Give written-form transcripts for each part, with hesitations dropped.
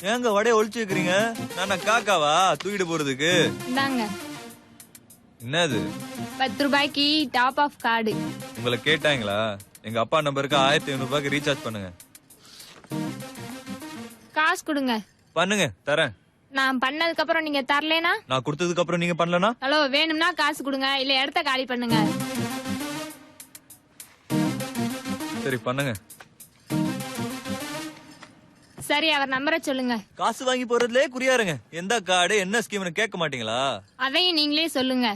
ஏங்க வடைய ஒளிச்சு வைக்கிறீங்க? நான் காக்காவா தூக்கிட்டு போறதுக்கு? இந்தாங்க என்னது? 10 ரூபாய்க்கு டாப் ஆஃப் கார்டு. உங்களை கேட்டாங்களா? எங்க அப்பா நம்பருக்கு 1500 ரூபாய்க்கு ரீசார்ஜ் பண்ணுங்க. காசு கொடுங்க. பண்ணுங்க, தரேன். நான் பண்ணதுக்கு அப்புறம் நீங்க தரலனா? நான் கொடுத்ததுக்கு அப்புறம் நீங்க பண்ணலனா? ஹலோ, வேணும்னா காசு கொடுங்க, இல்ல இடத்த காலி பண்ணுங்க. சரி பண்ணுங்க. சரி, அவர் நம்பரை சொல்லுங்க. காசு வாங்கி போறதுலயே குறியாருங்க. எந்த கார்டு என்ன ஸ்கீம்னு கேட்க மாட்டீங்களா? அதையும் நீங்களே சொல்லுங்க.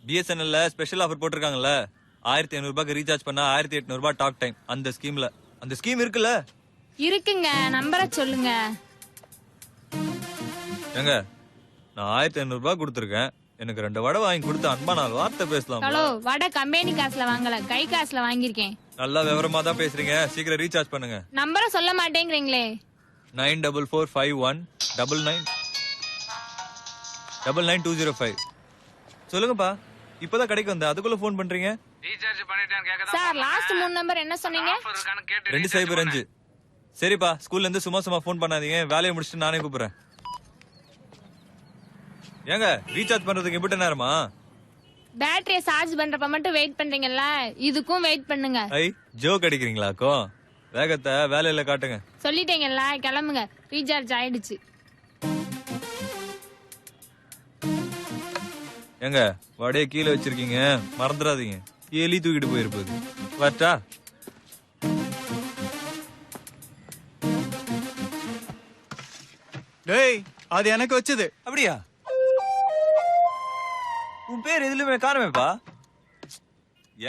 பிஎஸ்என்எல்ல ஸ்பெஷல் ஆஃபர் போட்டிருக்காங்கல்ல. 1500 ரூபாய்க்கு ரீசார்ஜ் பண்ணா 1800 ரூபாய் டாக் டைம். அந்த ஸ்கீம்ல அந்த ஸ்கீம் இருக்குல்ல? இருக்குங்க, நம்பரை சொல்லுங்க. ஏங்க, நான் 1500 ரூபாய் கொடுத்துருக்கேன். எனக்கு 2 வடை வாங்கி கொடுத்து அன்பா 4 வார்த்தை பேசலாம். ஹலோ, வடை கம்பெனி காசுல வாங்கல, கை காசுல வாங்கிருக்கேன். நல்லா விவரமா தான் பேசுறீங்க. சீக்கிரம் ரீசார்ஜ் பண்ணுங்க. நம்பரை சொல்ல மாட்டேங்கிறீங்களே. 944519992005. சொல்லுங்கப்பா. இப்பதான் கடைக்கு வந்தேன், அதுக்குள்ள போன் பண்றீங்க? ரீசார்ஜ் பண்ணிட்டேன் கேக்குதா? சார், லாஸ்ட் 3 நம்பர் என்ன சொன்னீங்க? ஆஃபர் இருக்கான்னு கேட்டு 205. சரிப்பா, ஸ்கூல்ல இருந்து சும்மா போன் பண்ணாதீங்க. வேலையை முடிச்சுட்டு நானே கூப்பிடுறேன். ஏங்க, ரீசார்ஜ் பண்றதுக்கு எப்படி நேரமா? பேட்டரியை சார்ஜ் பண்றப்ப மட்டும் வெயிட் பண்றீங்கல்ல, இதுக்கும் வெயிட் பண்ணுங்க. ஐ, ஜோக் அடிக்கிறீங்களாக்கோ? வேகத்தை வேலையில காட்டுங்க. சொல்லிட்டீங்கல்ல, கிளம்புங்க. ரீசார்ஜ் ஆயிடுச்சு. ஏங்க, வடைய கீழே வச்சிருக்கீங்க, மறந்துடாதீங்க. எலி தூக்கிட்டு போயிருப்பது. வரட்டா? டேய், அது எனக்கு வச்சது. அப்படியா? உன் பேர் எதுலயுமே காணமேப்பா.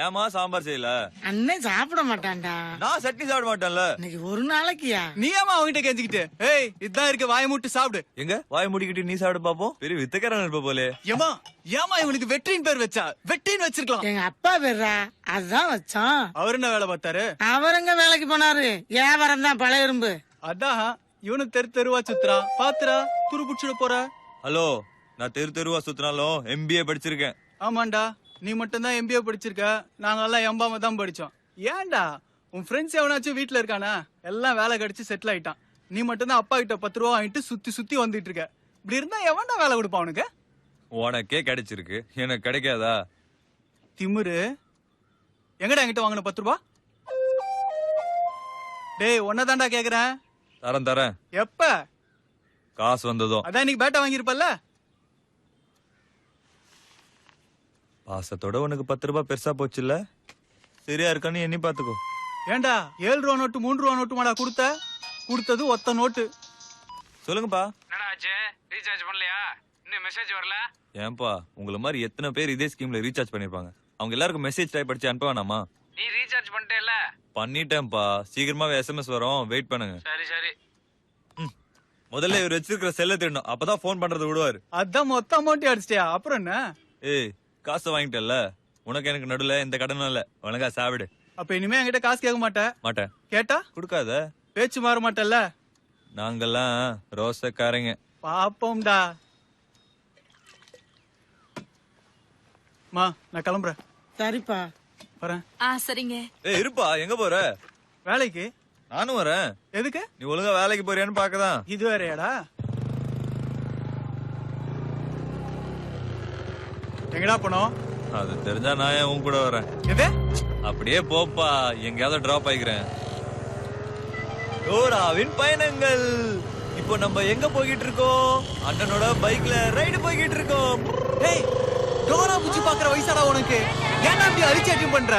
ஏமா சாம்பார் செய்யல? அண்ணன் சாப்பிட மாட்டான்டா. நான் சட்னி சாப்பிட மாட்டேன்ல. இன்னைக்கு ஒரு நாளைக்குயா? நீ ஏமா அவங்கிட்ட கெஞ்சிக்கிட்டு? ஏய், இதான் இருக்கு, வாயை மூட்டு சாப்பிடு. எங்க வாய மூடிக்கிட்டு நீ சாப்பிட பாப்போம். பெரிய வித்தக்காரன் இருப்ப போலே. ஏமா இவனுக்கு வெற்றின் பேர் வச்சா? வெற்றின்னு வச்சிருக்கலாம். எங்க அப்பா பேர்ரா, அதுதான் வச்சான். அவர் என்ன வேலை பார்த்தாரு? அவருங்க வேலைக்கு போனாரு. வியாபாரம் தான், பழைய இரும்பு. அதான் இவனும் தெருவா சுத்துறான். பாத்துரா, துரு புடிச்சிட போற. ஹலோ, நான் தெருவா சுத்தினாலும் MBA படிச்சிருக்கேன். ஆமாண்டா, நீ மட்டும் தான் MBA படிச்சிருக்க. நாங்க எல்லாம் எம்பாம தான் படிச்சோம். ஏன்டா, உன் ஃப்ரெண்ட்ஸ் எவனாச்சும் வீட்டுல இருக்கானா? எல்லாம் வேலை கிடைச்சு செட்டில் ஆயிட்டான். நீ மட்டும் தான் அப்பா கிட்ட 10 ரூபா வாங்கிட்டு சுத்தி வந்துட்டு இருக்க. இப்படி இருந்தா எவன்டா வேலை கொடுப்பான் உனக்கு? உனக்கே கிடைச்சிருக்கு, எனக்கு கிடைக்காதா? திமிரு. எங்கடா என்கிட்ட வாங்கின 10 ரூபா? டேய், ஒன்னதான்டா கேக்குறேன். தரேன். எப்ப? காசு வந்ததும். அதான் நீ பேட்டா வாங்கிருப்பல்ல. பாசத்தோட உனக்கு 10 ரூபாய் பெருசா போச்சுல்ல? சரியா இருக்கான்னு எண்ணி பாத்துக்கோ. ஏண்டா, 7 ரூபா நோட்டு 3 ரூபா நோட்டு மாடா கொடுத்தது ஒத்த நோட்டு. சொல்லுங்கப்பா. என்னடா ஆச்சு? ரீசார்ஜ் பண்ணலையா? இன்னும் மெசேஜ் வரல? ஏன்பா, உங்கள மாதிரி எத்தனை பேர் இதே ஸ்கீம்ல ரீசார்ஜ் பண்ணிருப்பாங்க. அவங்க எல்லாருக்கும் மெசேஜ் டைப் படிச்சு அனுப்ப வேணாமா? நீ ரீசார்ஜ் பண்ணிட்டேல? பண்ணிட்டேன்ப்பா. சீக்கிரமாவே SMS வரும், வெயிட் பண்ணுங்க. சரி. முதல்ல இவர் வச்சிருக்கிற செல்ல தேடணும், அப்பதான் போன் பண்றது விடுவாரு. அதான் மொத்த அமௌண்ட் அடிச்சிட்டியா? அப்புறம் என்ன? ஏய், காசு வாங்கிட்டல, உனக்கு எனக்கு நடுல எந்த கடனும் இல்ல. ஒழுங்கா சாப்பிடு. அப்ப இனிமே என்கிட்ட காசு கேட்க மாட்டேன். கேட்டா குடுக்காத. பேச்சு மாற மாட்டல்ல? நாங்கெல்லாம் ரோசக்காரங்க. பாப்போம்டா. மா, நான் கிளம்புறேன். சரிப்பா. வரேன். சரிங்க. ஏய், இருப்பா. எங்க போற? வேலைக்கு. நானும் வரேன். எதுக்கு? நீ ஒழுங்கா வேலைக்கு போறியான்னு பாக்கதான். இது வேறயாடா? எங்கடா போனோம்? அது தெரிஞ்சா நான் ஏன் உன் கூட வரேன்? எது? அப்படியே போப்பா, எங்கயாவது டிராப் ஆயிக்கிறேன். டோராவின் பயணங்கள். இப்போ நம்ம எங்க போய்கிட்டு இருக்கோம்? அண்ணனோட பைக்ல ரைடு போய்கிட்டு இருக்கோம். டேய், டோரா புஜி பாக்குற வயசாடா உனக்கு. ஏன்டா அப்படி அடிச்சாட்டியும் பண்ற?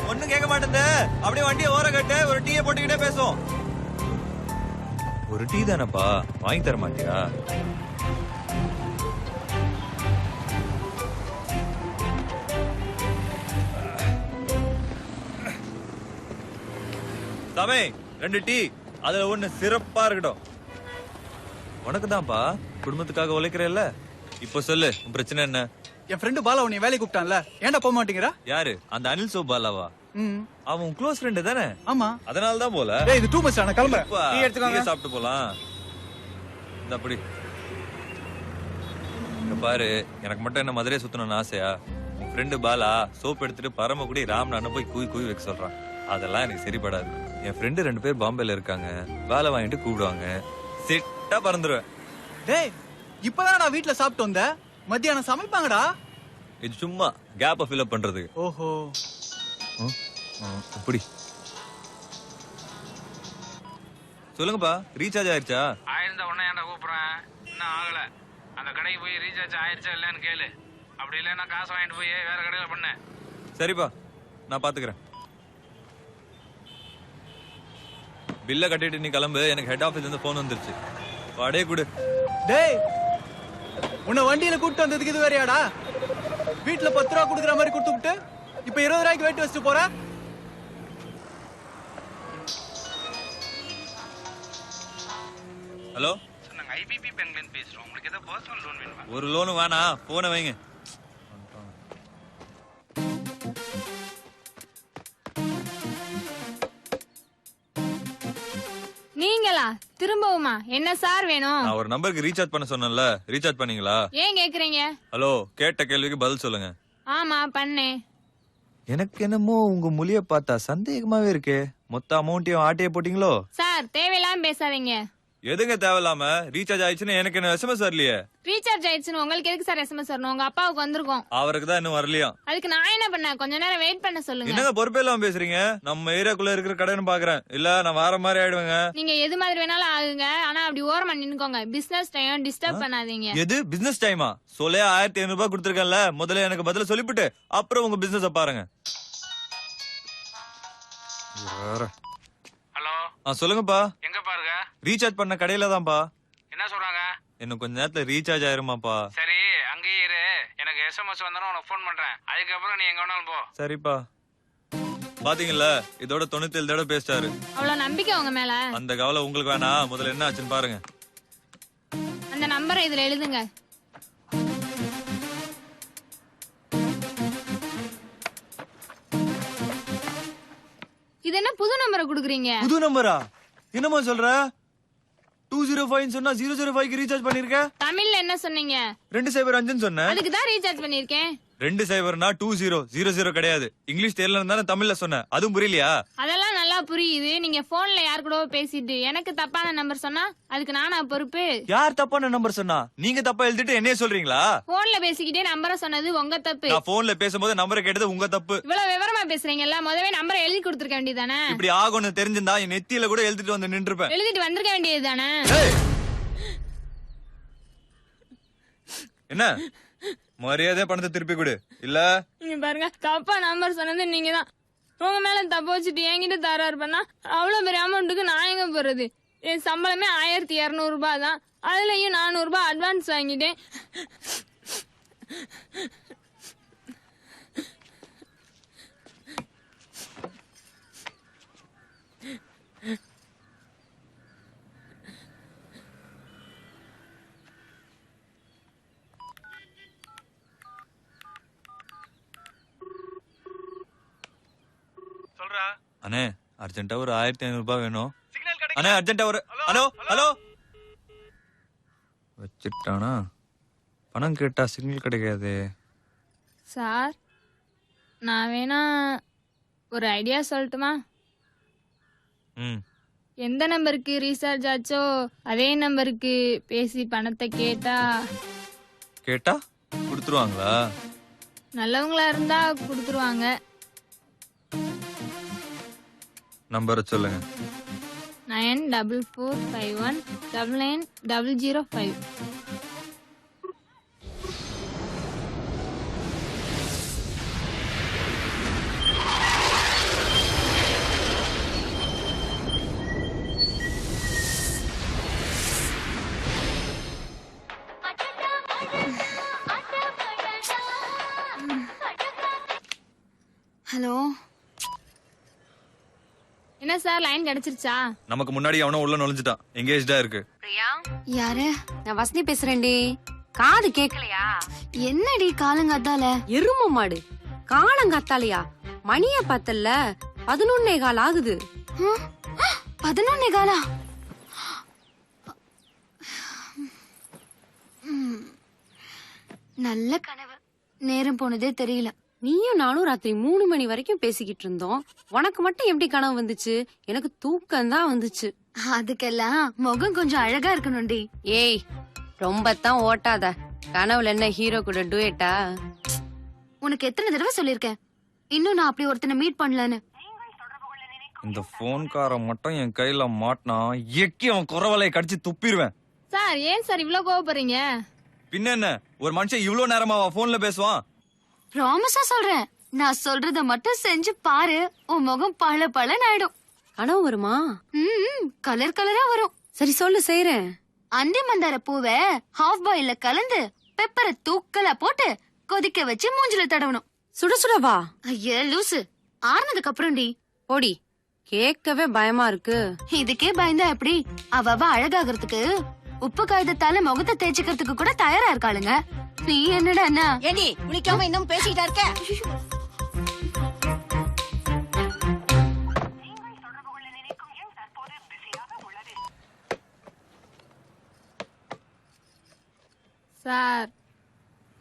ஒண்ணும் கேட்க மாட்டேன். அப்படியே வண்டியை ஓர கட்ட, ஒரு டீயை போட்டுக்கிட்டே பேசும். ஒரு டீ தானப்பா, வாங்கி தர மாட்டியா? சாமி, 2 டீ. அதுல ஒண்ணு சிறப்பா இருக்கட்டும். உனக்கு தான்ப்பா, குடும்பத்துக்காக உழைக்கிறல்ல. இப்ப சொல்லு, உன் பிரச்சனை என்ன? என் ஃப்ரெண்டு பாலா உன்னை வேலைக்கு கூப்பிட்டான்ல, ஏன்டா போக மாட்டேங்கிறா? யாரு? அந்த அனில் சோபாலாவா? அவன் க்ளோஸ் ஃப்ரெண்ட் தானே? ஆமா. அதனால தான் போல. டேய், இது டூ மச். நான் கிளம்புறேன். டீ எடுத்துக்கோங்க, சாப்பிட்டு போலாம். இந்த அப்படி. இங்க பாரு, எனக்கு மட்டும் என்ன மதுரை சுத்தணும்னு ஆசையா? உன் ஃப்ரெண்டு பாலா சோப் எடுத்துட்டு பரமக்குடி ராம்நாடு போய் கூவி வைக்க சொல்றான். அதெல்லாம் எனக்கு சரிப்படாது. என் ஃப்ரெண்டு 2 பேர் பாம்பேல இருக்காங்க. வேலை வாங்கிட்டு கூப்பிடுவாங்க. சிட்டா பறந்துருவேன். டேய் இப்பதான் நான் வீட்டுல சாப்பிட்டு வந்த, மத்தியானம் சமைப்பாங்கடா. இது சும்மா கேப்ப ஃபில் அப் பண்றதுக்கு. ஓஹோ. இப்படி சொல்லுங்கப்பா, ரீசார்ஜ் ஆயிருச்சா? ஆயிருந்தா உடனே ஏன்டா கூப்பிடுறேன்? இன்னும் ஆகல. அந்த கடைக்கு போய் ரீசார்ஜ் ஆயிருச்சா இல்லைன்னு கேளு. அப்படி இல்லைன்னா காசு வாங்கிட்டு போய் வேற கடையில பண்ணு. சரிப்பா, நான் பாத்துக்கிறேன். பில்ல கட்டிட்டு நீ கிளம்பு. எனக்கு ஹெட் ஆபீஸ்ல இருந்து போன் வந்துருச்சு. வாடகை கொடு. டேய் உன்னை வண்டியில கூட்டு வந்ததுக்கு இது வேறையாடா? வீட்டுல 10 ரூபா குடுக்குற மாதிரி கொடுத்து விட்டு இப்ப 20 ரூபாய்க்கு வெயிட் வச்சுட்டு போற. ஹலோ, நாங்க ஐபிபி பேங்க்ல இருந்து பேசுறோம். உங்களுக்கு ஏதாவது பர்சனல் லோன் வேணுமா? ஒரு லோனு வேணாம், போன வைங்க. நீங்களா திரும்பவுமா? என்ன சார் வேணும்? நான் ஒரு நம்பருக்கு ரீசார்ஜ் பண்ண சொன்னேன்ல, ரீசார்ஜ் பண்ணீங்களா? ஏன் கேக்குறீங்க? ஹலோ, கேட்ட கேள்விக்கு பதில் சொல்லுங்க. ஆமா பண்ணேன். எனக்கு என்னமோ உங்க மொழிய பார்த்தா சந்தேகமாவே இருக்கே. மொத்த அமௌண்ட்டையும் ஆட்டையே போட்டீங்களோ? சார் தேவையில்லாம பேசாதீங்க. எதுங்க தேவையில்லாம? ரீசார்ஜ் ஆயிடுச்சுன்னு எனக்கு என்ன எஸ்எம்எஸ் வரலையே. ரீசார்ஜ் ஆயிடுச்சுன்னு உங்களுக்கு எதுக்கு சார் எஸ்எம்எஸ் வரணும்? உங்க அப்பாவுக்கு வந்திருக்கும். அவருக்கு தான் இன்னும் வரலையா? அதுக்கு நான் என்ன பண்ணேன்? கொஞ்ச நேரம் வெயிட் பண்ண சொல்லுங்க. என்னங்க பொறுப்பே இல்லாம பேசுறீங்க? நம்ம ஏரியாக்குள்ள இருக்கிற கடைன்னு பாக்குறேன். இல்ல நான் வார மாதிரி ஆயிடுவேங்க. நீங்க எது மாதிரி வேணாலும் ஆகுங்க, ஆனா அப்படி ஓரமா நின்னுக்கோங்க. பிசினஸ் டைம் டிஸ்டர்ப் பண்ணாதீங்க. எது பிசினஸ் டைமா? சொல்லே 1500 ரூபாய் கொடுத்துருக்கேன்ல, முதல்ல எனக்கு பதில சொல்லிவிட்டு அப்புறம் உங்க பிசினஸ் பாருங்க. ஹலோ, சொல்லுங்கப்பா. எங்க பாருங்க? ரீசார்ஜ் பண்ண கடையில தான்ப்பா. என்ன சொல்றாங்க? இன்னும் கொஞ்ச நேரத்துல ரீசார்ஜ் ஆயிருமாப்பா. சரி அங்கேயே இரு. எனக்கு எஸ்எம்எஸ் வந்தாலும் உனக்கு ஃபோன் பண்றேன். அதுக்கப்புறம் நீ எங்க வேணாலும் போ. சரிப்பா. பாத்தீங்கல்ல, இதோட 97 தடவை பேசிட்டாரு. அவ்வளவு நம்பிக்கை உங்க மேல? அந்த கவலை உங்களுக்கு வேணாம். முதல்ல என்ன ஆச்சுன்னு பாருங்க. அந்த நம்பரை இதுல எழுதுங்க. இது என்ன புது நம்பரை குடுக்குறீங்க? புது நம்பரா? என்னமா சொல்ற? 205 சொன்னா 005க்கு ரீசார்ஜ் பண்ணிருக்க. தமிழ்ல என்ன சொன்னீங்க? 205 சொன்னேன். அதுக்கு தான் ரீசார்ஜ் பண்ணிருக்கேன். 20னா 2000 கிடையாது. இங்கிலீஷ் தெரியலன்னு தானே தமிழ்ல சொன்னேன். அதுவும் புரியலையா? அதெல்லாம் நல்லா புரியுது. நீங்க போன்ல யார் கூடவோ பேசிட்டு எனக்கு தப்பான நம்பர் சொன்னா அதுக்கு நானா பொறுப்பு? யார் தப்பான நம்பர் சொன்னா? நீங்க தப்பா எழுதிட்டு என்னைய சொல்றீங்களா? போன்ல பேசிக்கிட்டே நம்பரை சொன்னது உங்க தப்பு. நான் போன்ல பேசும்போது நம்பரை கேட்டது உங்க தப்பு. இவ்வளவு விவரமா பேசுறீங்கல்ல, முதவே நம்பரை எழுதி கொடுத்துருக்க வேண்டியதானே? இப்படி ஆகும்னு தெரிஞ்சிருந்தா என் நெத்தியில கூட எழுதிட்டு வந்து நின்றுப்பேன். எழுதிட்டு வந்திருக்க வேண்டியது தானே? என்ன மரியாதை பணத்தை திருப்பி கொடு. இல்ல நீங்க பாருங்க, தப்பா நம்பர் சொன்னது நீங்க தான். உங்க மேல தப்பு வச்சுட்டு என்கிட்ட தராரு பண்ணா அவ்வளவு பெரிய அமௌண்ட்டுக்கு நான் எங்க போறது? என் சம்பளமே 1200 ரூபாய் தான். அதுலயும் 400 ரூபாய் அட்வான்ஸ் வாங்கிட்டேன். சொல்றா. அண்ணே, அர்ஜென்ட்டா ஒரு 1500 ரூபாய் வேணும். அண்ணே அர்ஜென்ட்டா ஒரு ஹலோ ஹலோ வச்சிட்டானா? பணம் கேட்டா சிக்னல் கிடைக்காது. சார், நான் வேணா ஒரு ஐடியா சொல்லட்டுமா? எந்த நம்பருக்கு ரீசார்ஜ் ஆச்சோ அதே நம்பருக்கு பேசி பணத்தை கேட்டா கொடுத்துருவாங்களா? நல்லவங்களா இருந்தா கொடுத்துருவாங்க. நம்பரை சொல்லுங்க. 9451999005. ஹலோ, என்ன சார் லைன் கிடைச்சிருச்சா? நமக்கு முன்னாடி அவனும் உள்ள நுழைஞ்சிட்டான். எங்கேஜ்டா இருக்கு. பிரியா, யாரு? நான் வசந்தி பேசுறேன்டி. காது கேக்கலையா? என்னடி காலங்காத்தால? எரும மாடு காலங்காத்தாலையா? மணிய பத்தல்ல, 11:15 ஆகுது. 11:15? நல்ல கனவு. நேரம் போனதே தெரியல. நீயும் நானும் ராத்திரி 3 மணி வரைக்கும் பேசிக்கிட்டு இருந்தோம். உனக்கு மட்டும் எப்படி கனவு வந்துச்சு? எனக்கு தூக்கம் தான் வந்துச்சு. அதுக்கெல்லாம் முகம் கொஞ்சம் அழகா இருக்கணும்டி. ஏய், ரொம்ப தான் ஓட்டாத. கனவுல என்ன ஹீரோ கூட டூயட்டா? உனக்கு எத்தனை தடவை சொல்லிருக்கேன் இன்னும் நான் அப்படி ஒருத்தனை மீட் பண்ணலன்னு. இந்த போன்காரன் மட்டும் என் கையில மாட்டினா எக்கி அவன் குறவலையை கடிச்சு துப்பிடுவேன். சார் ஏன் சார் இவ்ளோ கோவப்படுறீங்க? பின்ன என்ன, ஒரு மனுஷன் இவ்ளோ நேரமாவா போன்ல பேசுவான்? ப்ராமிஸா சொல்றேன், நான் சொல்றத மட்டும் செஞ்சு பாரு, உன் முகம் பல பலன்னு ஆயிடும். கனவு வருமா? கலர் கலரா வரும். சரி சொல்லு, செய்றேன். அண்டி மந்தார பூவை ஹாஃப் பாயில்ல கலந்து பெப்பரை தூக்கலா போட்டு கொதிக்க வச்சு மூஞ்சில தடவணும். சுட சுடவா? ஐயா லூசு, ஆறுனதுக்கு அப்புறம்டி. போடி, கேட்கவே பயமா இருக்கு. இதுக்கே பயந்தா எப்படி? அவ அழகாகிறதுக்கு உப்பு காகிதத்தால முகத்தை தேய்ச்சிக்கிறதுக்கு கூட தயாரா இருக்காளுங்க. நீ என்னடா என்ன ஏண்டி குளிக்காம இன்னும் பேசிக்கிட்டா இருக்க? சார்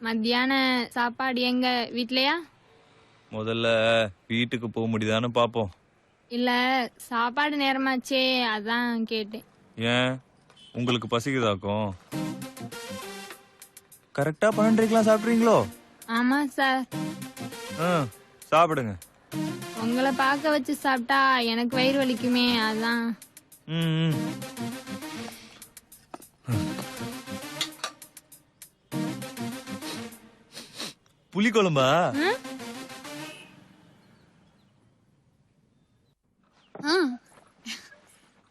மத்தியான சாப்பாடு எங்க வீட்லயா? முதல்ல வீட்டுக்கு போக முடியுதான்னு பாப்போம். இல்ல சாப்பாடு நேரமாச்சே அதான் கேட்டேன். ஏன் உங்களுக்கு பசிக்குதாக்கும்? கரெக்டா 12:00 சாப்பிடுறீங்களோ? ஆமா சார். சாப்பிடுங்க. உங்களை பார்க்க வச்சு சாப்பிட்டா எனக்கு வயிறு வலிக்குமே அதான். ம். புளி குழம்பா?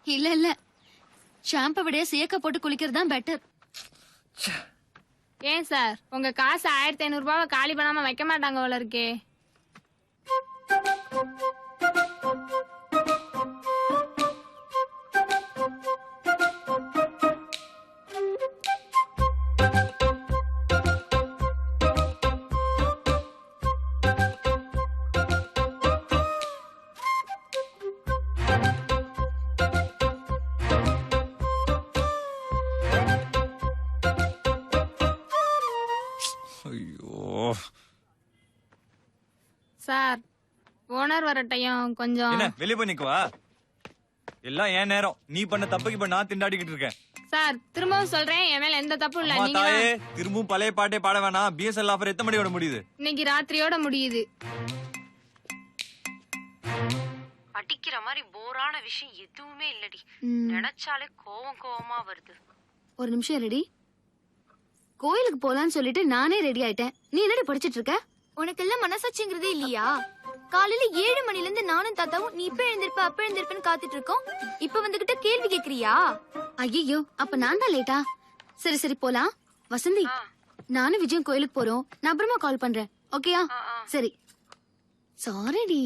இல்ல இல்ல, ஷாம்பை விட சேக்க போட்டு குளிக்கிறது தான் பெட்டர். ஏன் சார் உங்க காசு 1500 ரூபாவை காலி பண்ணாம வைக்க மாட்டாங்க போல இருக்கே. சார் ஓனர் வரட்டையும் கொஞ்சம். என்ன வெளிய போய் நிக்கவா? எல்லாம் ஏன் நேரம். நீ பண்ண தப்புக்கு இப்ப நான் திண்டாடிக்கிட்டு இருக்கேன். சார் திரும்பவும் சொல்றேன், என் மேல எந்த தப்பும் இல்ல. அம்மா நீங்க தாயே, திரும்பவும் பழைய பாட்டே பாட வேணாம். பிஎஸ்எல் ஆஃபர் எத்தனை மணியோட முடியுது? இன்னைக்கு ராத்திரியோட முடியுது. படிக்கிற மாதிரி போரான விஷயம் எதுவுமே இல்லடி. நினைச்சாலே கோவமா வருது. ஒரு நிமிஷம் ரெடி. கோயிலுக்கு போலான்னு சொல்லிட்டு நானே ரெடி ஆயிட்டேன். நீ என்னடி படிச்சிட்டு இருக்க? உனக்கெல்லாம் மனசாட்சிங்கிறதே இல்லையா? காலையில 7 மணில இருந்து நானும் தாத்தாவும் நீ இப்ப எழுந்திருப்ப அப்ப எழுந்திருப்பேன்னு காத்துட்டு இருக்கோம். இப்ப வந்துகிட்ட கேள்வி கேக்குறியா? ஐயோ, அப்ப நான் தான் லேட்டா? சரி சரி போலாம். வசந்தி, நானும் விஜயம் கோயிலுக்கு போறோம். நான் அப்புறமா கால் பண்றேன். ஓகேயா? சரி. சாரிடி.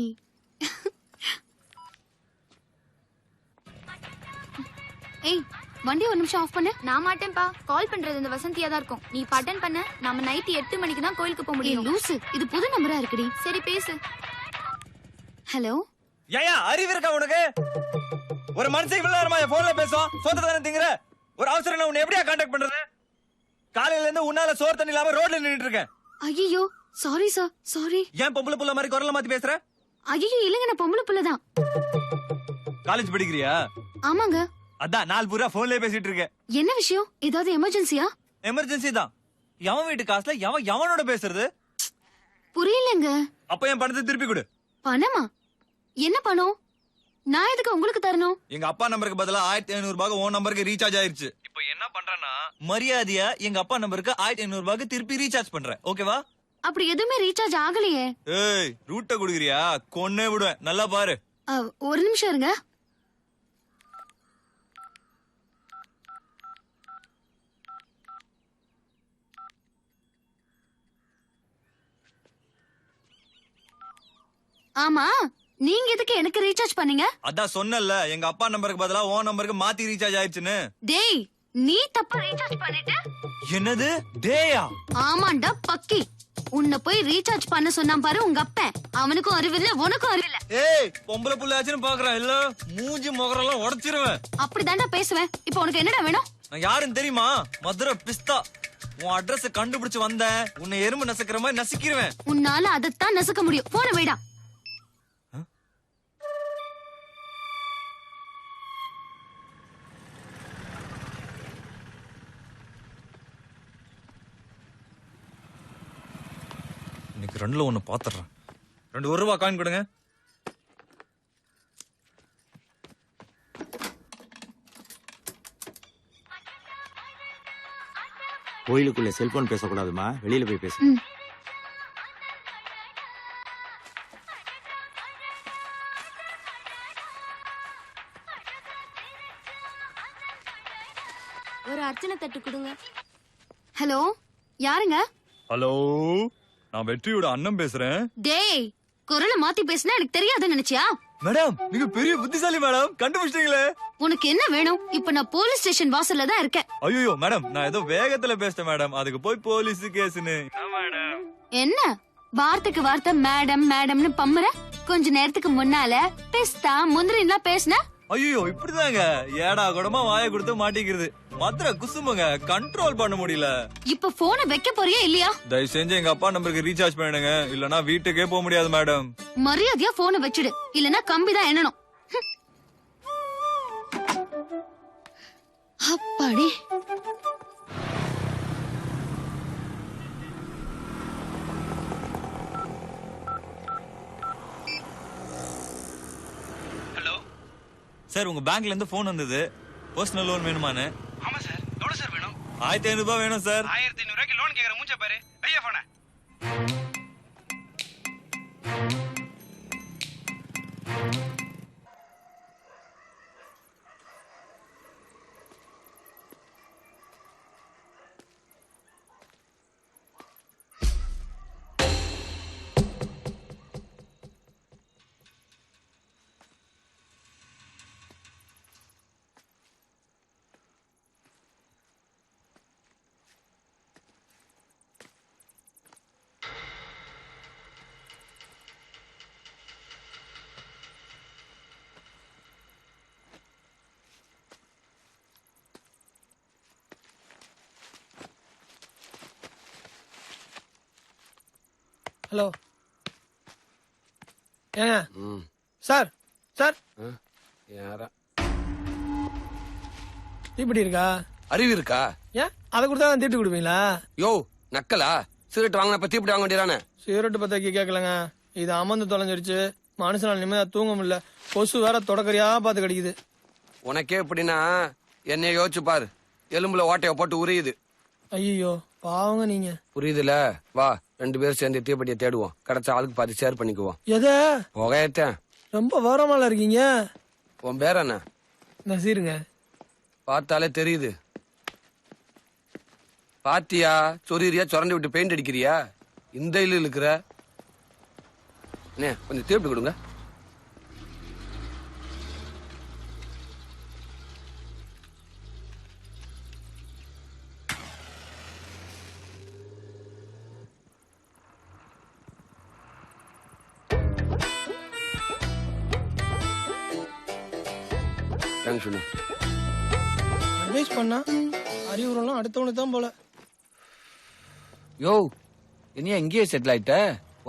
ஏய், வண்டி ஒரு நிமிஷம் ஆஃப் பண்ணு. நான் மாட்டேன்பா. கால் பண்றது இந்த வசந்தியா தான் இருக்கும். நீ பட்டன் பண்ண. நம்ம நைட் 8 மணிக்கு தான் கோயிலுக்கு போக ஏய் முடியும். லூசு, இது புது நம்பரா இருக்குடி. சரி பேசு. ஹலோ. ஏயா அறிவு இருக்கா உனக்கு? ஒரு மனுஷன் இவ்வளவு நேரமா என் போன்ல பேசும். சோத்த தானே திங்கற. ஒரு அவசரம் நான் உன்னை எப்படியா கான்டாக்ட் பண்றது? காலையில இருந்து உன்னால சோறு தண்ணி இல்லாம ரோட்ல நின்னுட்டு இருக்கேன். ஐயோ சாரி சார், சாரி. ஏன் பொம்பளை புள்ள மாதிரி குரல்ல மாத்தி பேசுற? ஐயோ இல்லங்க, நான் பொம்பளை புள்ளதான். காலேஜ் படிக்கிறியா? ஆமாங்க. அதான் நாள் பூரா போன்லயே பேசிட்டு இருக்கேன். என்ன விஷயம்? ஏதாவது எமர்ஜென்சியா? எமர்ஜென்சி தான். எவன் வீட்டு காசுல எவனோட பேசுறது? புரியலங்க. அப்ப என் பணத்தை திருப்பி கொடு. பணமா? என்ன பணம்? நான் எதுக்கு உங்களுக்கு தரணும்? எங்க அப்பா நம்பருக்கு பதிலா 1500 ரூபாய்க்கு உன் நம்பருக்கு ரீசார்ஜ் ஆயிருச்சு. இப்போ என்ன பண்றேன்னா மரியாதையா எங்க அப்பா நம்பருக்கு 1500 ரூபாய்க்கு திருப்பி ரீசார்ஜ் பண்றேன். ஓகேவா? அப்படி எதுவுமே ரீசார்ஜ் ஆகலையே. ஏய், ரூட்ட குடுக்குறியா? கொன்னே விடுவேன். நல்லா பாரு. ஒரு நிமிஷம் இருங்க. ஆமா, நீங்க எதுக்கு எனக்கு ரீசார்ஜ் பண்ணீங்க? அதான் சொன்னல, எங்க அப்பா நம்பருக்கு பதிலா உன் நம்பருக்கு மாத்தி ரீசார்ஜ் ஆயிருச்சுன்னு. டேய், நீ தப்பா ரீசார்ஜ் பண்ணிட்ட. என்னது டேயா? ஆமாண்டா பக்கி. உன்னை போய் ரீசார்ஜ் பண்ண சொன்னா பாரு உங்க அப்பன். அவனுக்கும் அறிவில்ல, உனக்கும் அறிவில்ல. ஏய், பொம்பளை புள்ளாச்சுன்னு பாக்குறேன் இல்ல? மூஞ்சி முகரெல்லாம் உடைச்சிருவேன். அப்படிதான்டா பேசுவேன். இப்போ உனக்கு என்னடா வேணும்? நான் யாருன்னு தெரியுமா? மதுரை பிஸ்தா. உன் அட்ரஸ் கண்டுபிடிச்சு வந்தேன். உன்னை எறும்பு நசுக்கிற மாதிரி நசுக்கிடுவேன். உன்னால அதைத்தான் நசுக்க முடியும். போன வைடா. இன்னைக்கு 2ல 1 பாத்துறேன். 2 1 ரூபா காயின் கொடுங்க. கோயிலுக்குள்ள செல்போன் பேசக்கூடாதுமா, வெளியில போய் பேசு. ஒரு அர்ச்சனை தட்டு கொடுங்க. ஹலோ, யாருங்க? ஹலோ, நான் வெற்றியோட அண்ணன் பேசுறேன். டேய், குரலை மாத்தி பேசினா எனக்கு தெரியாதுன்னு நினைச்சியா? மேடம், நீங்க பெரிய புத்திசாலி மேடம். கண்டுபிடிச்சிட்டீங்களே. உனக்கு என்ன வேணும்? இப்ப நான் போலீஸ் ஸ்டேஷன் வாசல்ல தான் இருக்கேன். ஐயோ மேடம், நான் ஏதோ வேகத்துல பேசிட்டேன் மேடம். அதுக்கு போய் போலீஸ் கேஸ்னு. என்ன வார்த்தைக்கு வார்த்தை மேடம் மேடம்னு பம்புற? கொஞ்ச நேரத்துக்கு முன்னால பிஸ்தா முந்திரிலாம் பேசின. ஐயோ, இப்படிதாங்க ஏடா கூடமா வாயை கொடுத்து மாட்டிக்கிறது. மதுரை குசுமுங்க, கண்ட்ரோல் பண்ண முடியல. இப்ப போனை வைக்க போறியா இல்லையா? தயவு செஞ்சு எங்க அப்பா நம்பருக்கு ரீசார்ஜ் பண்ணிடுங்க, இல்லனா வீட்டுக்கே போக முடியாது மேடம். மரியாதையா போனை வச்சிடு, இல்லனா கம்பிதான் எண்ணணும். அப்பாடி. சார், உங்க பேங்க்ல இருந்து போன் வந்தது. பர்சனல் லோன் வேணுமான்னு. ஆமா சார். எவ்வளவு சார் வேணும்? 1500 ரூபாய் வேணும் சார். 1500 ரூபாய்க்கு லோன் கேக்குற மூஞ்ச பாரு. ஐயா போன. ஹலோ, ஏங்க சார்? சார் யாரா இப்படி இருக்கா? அறிவு இருக்கா? ஏன் அதை கொடுத்தா தான் தீட்டு கொடுப்பீங்களா? யோ நக்கலா, சிகரெட் வாங்கின தீப்பிடி வாங்க வேண்டியதானே? சிகரெட்டு பத்தாக்கி கேட்கலங்க. இது அமர்ந்து தொலைஞ்சிருச்சு. மனுஷனால நிம்மதியா தூங்க முடியல. கொசு வேற தொடக்கறியா பார்த்து கடிக்குது. உனக்கே எப்படின்னா என்னைய யோசிச்சு பாரு. எலும்புல ஓட்டைய போட்டு உரியுது. ஐயோ பாவங்க நீங்க. புரியுதுல? வா, 2 பேரும் சேர்ந்து தீப்பெட்டியை தேடுவோம். கிடைச்ச ஆளுக்கு பாதி ஷேர் பண்ணிக்குவோம். எத? புகையத்தேன். ரொம்ப வாரமால இருக்கீங்க. உன் பேர் என்ன? நசீருங்க. பார்த்தாலே தெரியுது. பாத்தியா, சொரியா சுரண்டி விட்டு பெயிண்ட் அடிக்கிறியா? இந்த இல்லு இருக்கிற கொஞ்சம் தீப்பெட்டி கொடுங்க. அட்வைஸ் பண்ணா அறிவுரெல்லாம் அடுத்தவனுக்கு தான் போல. யோ, இனியா இங்கேயே செட்டில் ஆயிட்ட?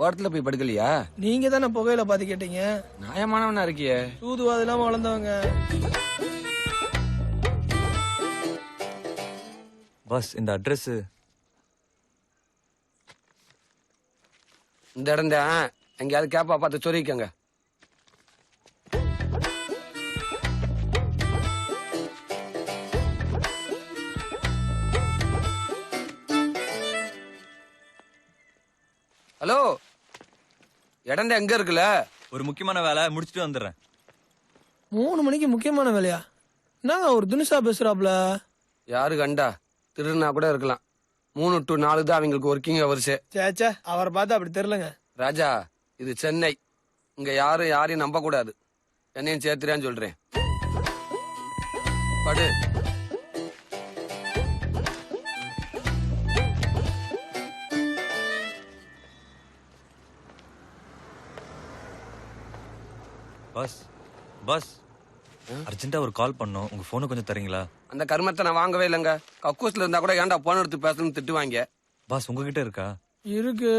ஓரத்துல போய் படுக்கலையா? நீங்க தானே புகையில பாத்து கேட்டீங்க. நியாயமானவனா இருக்கியே. சூதுவாது இல்லாம வளர்ந்தவங்க. பஸ், இந்த அட்ரஸ். இந்த இடம் தான். எங்கேயாவது கேப்பா பார்த்து சொரிக்கங்க. ஹலோ, இடம் எங்க இருக்குல்ல? ஒரு முக்கியமான வேலை முடிச்சிட்டு வந்துடுறேன். 3 மணிக்கு முக்கியமான வேலையா? என்னங்க ஒரு துணிசா பேசுறாப்ல? யாரு கண்டா? திருடுனா கூட இருக்கலாம். 3 to 4 தான் அவங்களுக்கு ஒர்க்கிங் ஹவர்ஸ். சேச்சா, அவரை பார்த்து அப்படி தெரியலங்க. ராஜா, இது சென்னை. இங்க யாரையும் நம்ப கூடாது. என்னையும் சேர்த்துறான்னு சொல்றேன். படு. பஸ் பஸ் அர்ஜென்ட்டா ஒரு கால் பண்ணோம், உங்க போனை கொஞ்சம் தரீங்களா? அந்த கருமத்தை நான் வாங்கவே இல்லைங்க. கக்கூஸ்ல இருந்தா கூட ஏன்டா போன் எடுத்து பேசணும்னு திட்டுவாங்க. பாஸ் உங்ககிட்ட இருக்கா? இருக்கு,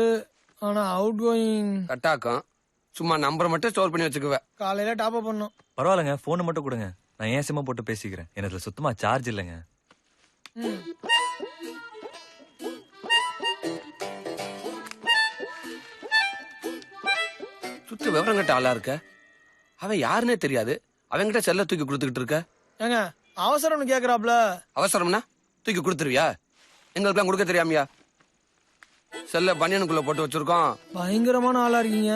ஆனா அவுட் கோயிங் கட்டாக்கும். சும்மா நம்பரை மட்டும் ஸ்டோர் பண்ணி வச்சுக்குவேன். காலையில டாப் அப் பண்ணோம். பரவாயில்லைங்க, போனை மட்டும் கொடுங்க, நான் ஏன் சிம்மா போட்டு பேசிக்கிறேன். எனக்கு சுத்தமா சார்ஜ் இல்லைங்க. சுத்த விவரம் கட்ட ஆளா இருக்க. அவன் யாருன்னே தெரியாது, அவன்கிட்ட செல்ல தூக்கி கொடுத்துக்கிட்டு இருக்க. ஏங்க அவசரம்னு கேக்குறாப்ல. அவசரம்னா தூக்கி கொடுத்துருவியா? எங்களுக்குலாம் கொடுக்க தெரியாமியா? செல்ல பனியனுக்குள்ள போட்டு வச்சிருக்கோம். பயங்கரமான ஆளா இருக்கீங்க.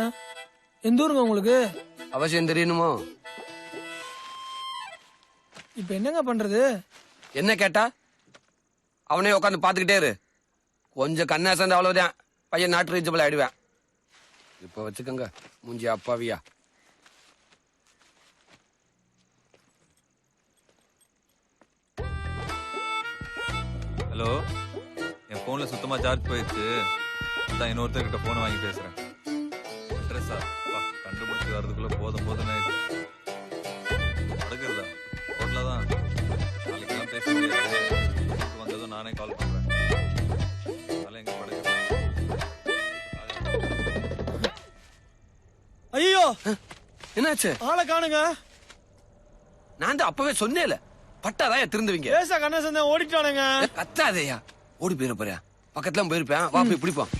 எந்த ஊருங்க உங்களுக்கு? அவசியம் தெரியணுமோ? இப்ப என்னங்க பண்றது? என்ன கேட்டா அவனே உட்காந்து பாத்துக்கிட்டே இரு. கொஞ்சம் கண்ணாசன் அவ்வளவுதான், பையன் நாட்டு ரீச்சபிள் ஆயிடுவேன். இப்ப வச்சுக்கோங்க மூஞ்சி அப்பாவியா. ஹலோ, என் போன்ல சுத்தமா சார்ஜ் போயிடுச்சு, அதான் இன்னொருத்தர்கிட்ட போன் வாங்கி பேசுறேன். அட்ரஸா கண்டுபிடிச்சு வர்றதுக்குள்ள போதும் போதும் படுக்கிறதா ரோட்ல தான். நாளைக்கெல்லாம் பேச முடியாது, வந்ததும் நானே கால் பண்றேன். அதனால எங்க படுக்கிறது? ஐயோ என்னாச்சு? ஆளை காணுங்க. நான் தான் அப்பவே சொன்னேல, பட்டாதான் திருந்துவீங்க. பேச கண்ணசந்த ஓடிட்டானுங்க. கத்தாதையா, ஓடி போயிட போறியா? பக்கத்துல போயிருப்பேன், வா போய் பிடிப்போம்.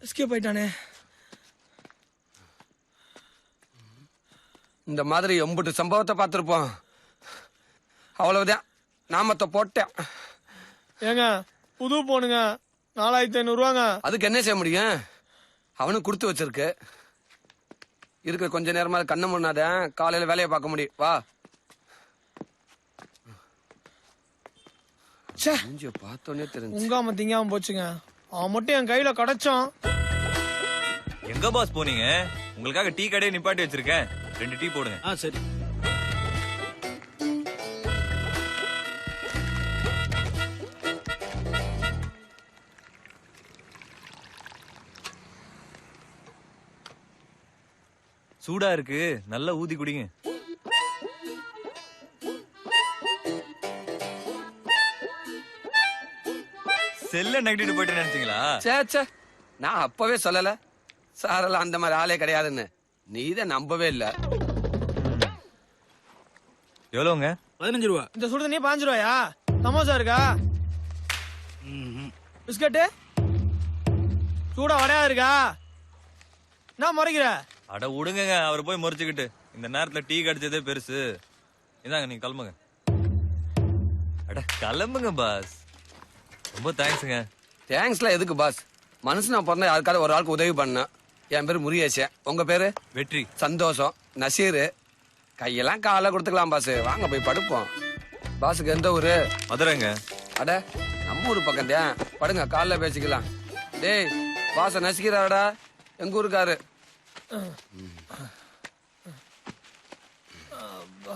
எஸ்கேப் ஆயிட்டானே. இந்த மாதிரி எம்புட்டு சம்பவத்தை பார்த்திருப்போம். அவ்வளவுதான், நாமத்தை போட்டேன். ஏங்க புது போனுங்க, 4500 அதுக்கு என்ன செய்ய முடியும்? அவனுக்கு கொடுத்து வச்சிருக்கு. இருக்கிற கொஞ்ச நேரமா கண்ணை முன்னாதான் காலையில வேலையை பார்க்க முடியும். வா. பார்த்தோன்னே தெரிஞ்சு உங்காம திங்காம போச்சுங்க. அவன் மட்டும் என் கையில கிடைச்சான். எங்க பாஸ் போனீங்க? உங்களுக்காக டீ கடையை நிப்பாட்டி வச்சிருக்கேன், 2 டீ போடுங்க. சரி. சூடா இருக்கு, நல்லா ஊதி குடிங்க. செல்ல நகட்டிட்டு போயிட்டு நினைச்சீங்களா? சே, நான் அப்பவே சொல்லல சாரெல்லாம் அந்த மாதிரி ஆளே கிடையாதுன்னு. நீதான் நம்பவே இல்ல. எவ்வளவுங்க? 15 ரூபா. இந்த சுடு தண்ணி 5 ரூபாயா? சமோசா இருக்கா? பிஸ்கட்டு சூடா வடையா இருக்கா? நான் முறைக்கிற. அட விடுங்க, அவர் போய் முறைச்சுக்கிட்டு. இந்த நேரத்துல டீ கிடைச்சதே பெருசு. இதாங்க, நீங்க கிளம்புங்க. அட கிளம்புங்க பாஸ். ரொம்ப தேங்க்ஸுங்க. தேங்க்ஸ்லாம் எதுக்கு பாஸ்? மனுஷனா பிறந்தா யாருக்காவது ஒரு ஆளுக்கு உதவி பண்ண. என் பேரு முருகேசன், உங்க பேரு? வெற்றி. சந்தோஷம். நசீரு. கையெல்லாம் காலை கொடுத்துக்கலாம் பாஸ். வாங்க போய் படுப்போம். பாஸுக்கு எந்த ஊரு? மதுரைங்க. அட நம்ம ஊரு பக்கம் தான். படுங்க, காலைல பேசிக்கலாம். டேய், பாச நசிக்கிறாடா, எங்க ஊருக்காரு. அப்பா.